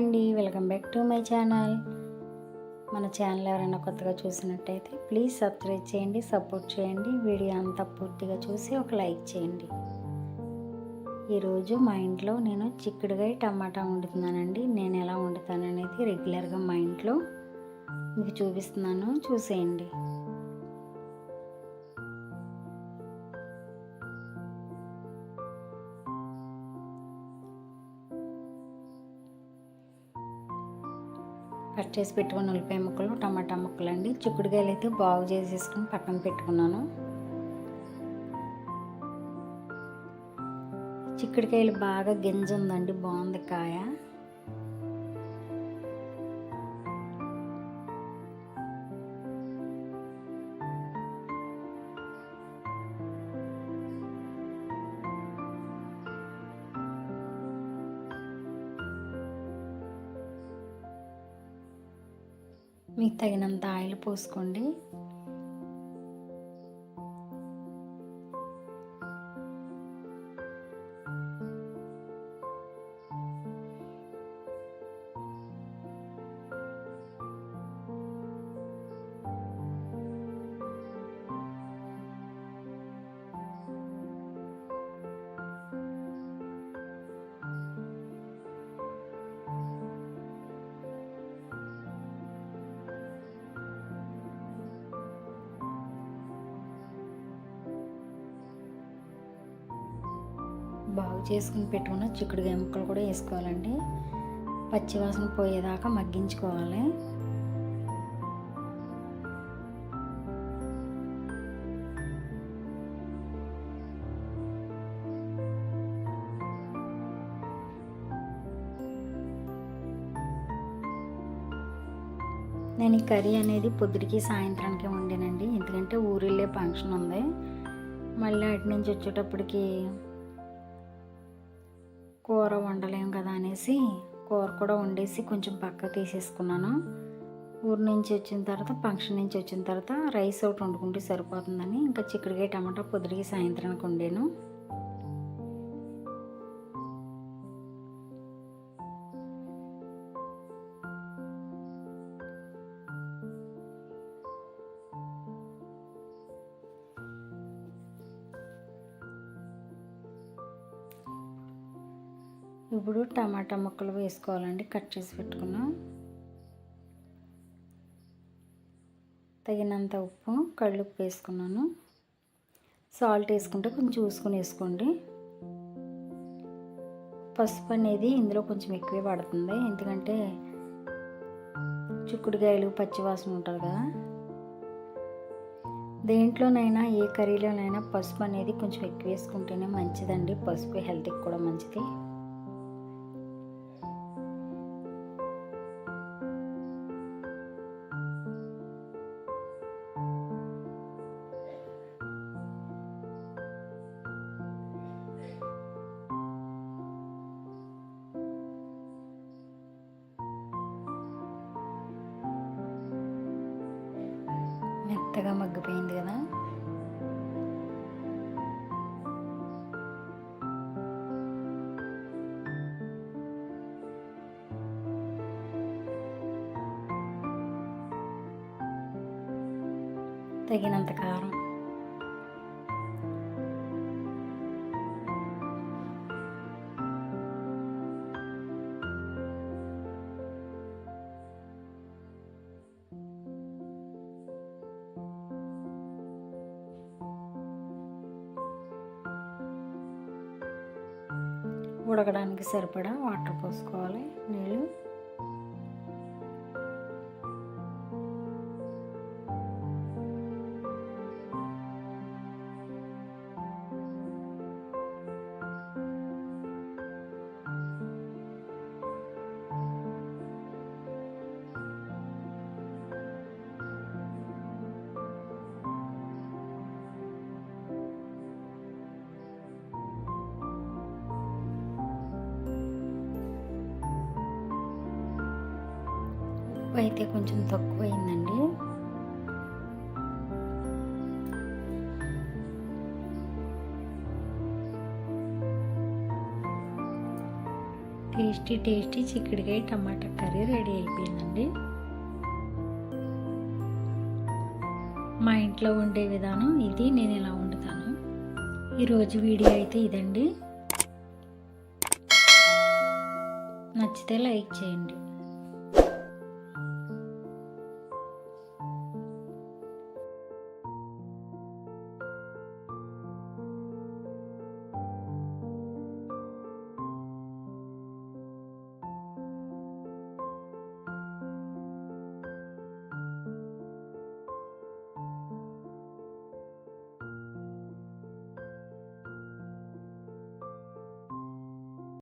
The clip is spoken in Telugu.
అండి, welcome back to my channel. మన ఛానల్ ఎవరైనా కొత్తగా చూసినట్టయితే ప్లీజ్ సబ్స్క్రైబ్ చేయండి, సపోర్ట్ చేయండి. వీడియో అంతా పూర్తిగా చూసి ఒక లైక్ చేయండి. ఈరోజు మా ఇంట్లో నేను చిక్కుడుకాయ టమాటా వండుతున్నానండి. నేను ఎలా వండుతాననేది రెగ్యులర్గా మా ఇంట్లో మీకు చూపిస్తున్నాను, చూసేయండి. కట్ చేసి పెట్టుకున్న ఉల్లిపాయ ముక్కలు, టమాటా ముక్కలు అండి. చిక్కుడుకాయలు అయితే బాగు చేసేసుకుని పక్కన పెట్టుకున్నాను. చిక్కుడుకాయలు బాగా గింజ ఉందండి, బాగుంది కాయ. మీకు తగినంత ఆయిల్ పోసుకోండి. బాగు చేసుకుని పెట్టుకున్న చిక్కుడుకాయ ముక్కలు కూడా వేసుకోవాలండి. పచ్చివాసన పోయేదాకా మగ్గించుకోవాలి. నేను ఈ కర్రీ అనేది పొద్దుటికి సాయంత్రానికి వండానండి. ఎందుకంటే ఊరిళ్ళే ఫంక్షన్ ఉంది. మళ్ళీ అటు నుంచి వచ్చేటప్పటికి కూర వండలేం కదా అనేసి కూర కూడా వండేసి కొంచెం పక్కకు తీసేసుకున్నాను. ఊరు నుంచి వచ్చిన తర్వాత, ఫంక్షన్ నుంచి వచ్చిన తర్వాత రైస్ ఒకటి వండుకుంటే సరిపోతుందని ఇంకా చిక్కుడుకాయ టమాటా పొద్దుటికి సాయంత్రానికి వండాను. ఇప్పుడు టమాటా ముక్కలు వేసుకోవాలండి, కట్ చేసి పెట్టుకున్నాం. తగినంత ఉప్పు, కళ్ళుప్పు వేసుకున్నాను. సాల్ట్ వేసుకుంటే కొంచెం చూసుకొని వేసుకోండి. పసుపు అనేది ఇందులో కొంచెం ఎక్కువే పడుతుంది, ఎందుకంటే చిక్కుడుకాయలు పచ్చివాసన ఉంటుంది కదా. దేంట్లోనైనా ఏ కర్రీలోనైనా పసుపు అనేది కొంచెం ఎక్కువ వేసుకుంటేనే మంచిదండి. పసుపు హెల్త్కి కూడా మంచిది. మెత్తగా మగ్గిపోయింది కదా. తగినంత కారం, ఉడకడానికి సరిపడా వాటర్ పోసుకోవాలి, నీళ్ళు. ఉప్పు అయితే కొంచెం తక్కువైందండి. టేస్టీ టేస్టీ చిక్కుడుకాయ టమాటా కర్రీ రెడీ అయిపోయిందండి. మా ఇంట్లో వండే విధానం ఇది, నేను ఇలా వండుతాను. ఈరోజు వీడియో అయితే ఇదండి. నచ్చితే లైక్ చేయండి.